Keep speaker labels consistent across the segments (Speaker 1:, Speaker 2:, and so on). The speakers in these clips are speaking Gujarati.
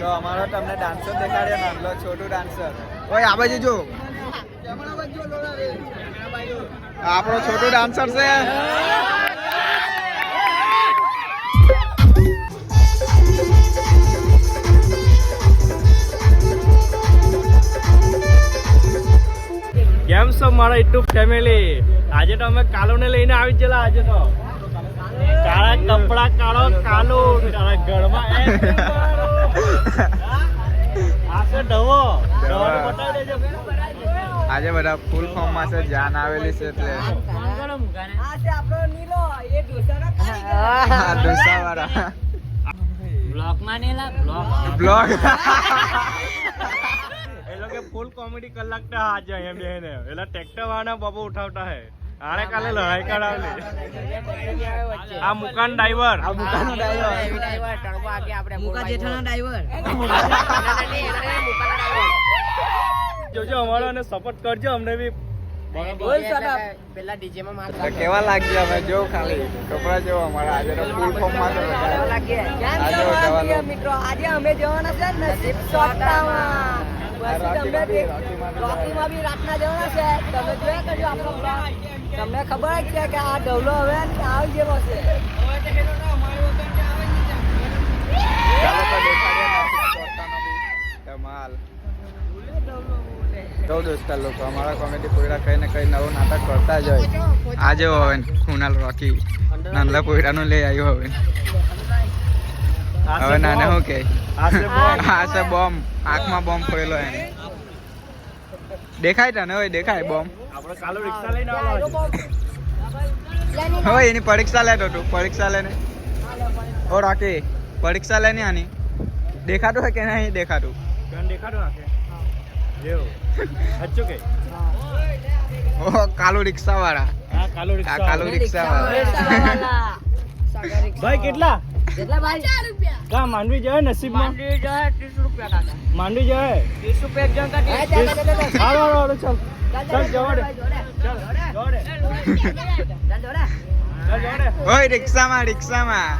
Speaker 1: તો અમારો તમને ડાન્સર દેખાડ્યો નાનલો છોટું ડાન્સર. ઓય આ બાજુ જો. આપણો છોટું ડાન્સર છે.
Speaker 2: કેમ છો મારા યુટ્યુબ ફેમિલી? આજે તો અમે કાલુને લઈને આવી ગયેલા. આજે તો કાળા કપડા કાળો કાલુ તારા ઘરમાં
Speaker 1: આજે બધા ફૂલ ફોર્મ માં છે. જાન આવેલી છે એટલે ઢોસા વાળા બ્લોગ
Speaker 2: ફૂલ કોમેડી કર લાગતા આજે અહીંયા બેને એલા ટ્રેક્ટર વાળા બાબુ ઉઠાવતા હે. આને કાલે લડાઈ કરાવલી. આ મુકાન ડ્રાઈવર,
Speaker 1: આ મુકાનો ડ્રાઈવર,
Speaker 3: મુકા જેઠાનો ડ્રાઈવર.
Speaker 2: જોજો અમારો અને સપોર્ટ કરજો અમને બી.
Speaker 3: પેલા ડીજે માં
Speaker 1: તો કેવા લાગ્યા અમે જો ખાલી કપડા જો અમારા આજે તો ફૂલ ફોર્મ માં છે.
Speaker 3: મિત્રો આજે અમે જવાના છે નસીબ સોટામાં. રોકીમાં બી રાતના જવાના છે. તમે જોયા કરજો આપણો બ્લોગ. તમને ખબર જ છે કે આ ડવલો હવે આવી જેવો છે.
Speaker 1: તો દોસ્તા લોકો અમારા કોમેડી પોયરા કઈ ને કઈ નવું નાટક કરતા જ હોય. આજે હવે કુનાલ રોકી નાનલા પોયરાનું લઈ આવ્યો. હવે નાને શું કે આ છે બોમ્બ. આંખમાં બોમ્બ ફોયેલો એને દેખાય તને? હોય દેખાય બોમ્બ?
Speaker 2: આપણે કાલો રિક્ષા લઈને આવવાનો
Speaker 1: હોય એની પરીક્ષા લેતો તું. પરીક્ષા લેને ઓ રોકી પરીક્ષા લેને આની દેખાતું હોય કે નહીં દેખાતું?
Speaker 2: દેખાડો આખે જેવો હચ્ચો કે
Speaker 1: ઓ કાલો રિક્ષા વાળા.
Speaker 2: આ કાલો રિક્ષા,
Speaker 1: કાલો રિક્ષા વાળા.
Speaker 2: ભાઈ કેટલા
Speaker 3: કેટલા ભાઈ? 4 રૂપિયા.
Speaker 2: કા માંડવી જાય નસીબમાં?
Speaker 3: માંડવી જાય 30 રૂપિયા કાકા.
Speaker 2: માંડવી જાય
Speaker 3: 30 રૂપિયા એક જણ કા 30.
Speaker 2: હાલો હાલો હાલો ચાલ ચાલ જોડે ચાલ જોડે ચાલ જોડે.
Speaker 1: ઓય રિક્ષામાં રિક્ષામાં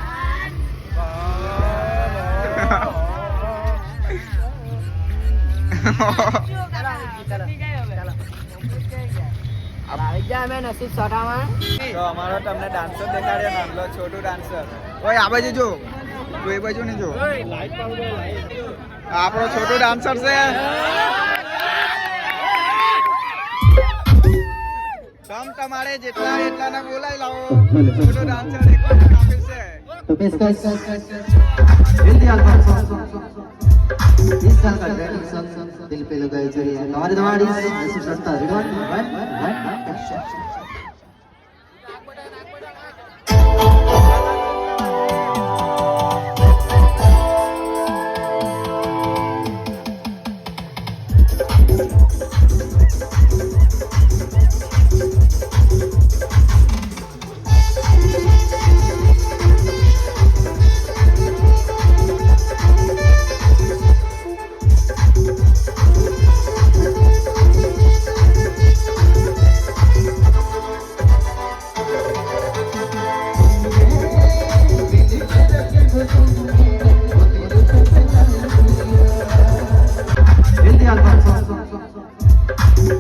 Speaker 3: નસીબ સોટામાં.
Speaker 1: તો અમારો તમને ડાન્સર દેખાડ્યો નાનલો છોટું ડાન્સર. ઓય આ બાજુ જો. તું એ બાજુ નહીં જો. આપણો છોટું ડાન્સર છે. તમ તમારે જેટલા એટલાને બોલાવી લાવો. છોટું ડાન્સર એક વખત આપે છે.
Speaker 4: तो पेशकश हिंदी एल्बम सॉन्ग इस साल का ट्रेंडिंग सॉन्ग दिल पे लगाई जा रही है हमारे दवाड़ी ऐसे सस्ता रिडवन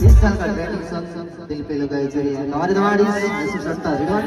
Speaker 4: इस साल का ट्रेंडिंग सॉन्ग दिल पे लगाई जा रही है हमारे दवाड़ी ऐसे सस्ता रिडवन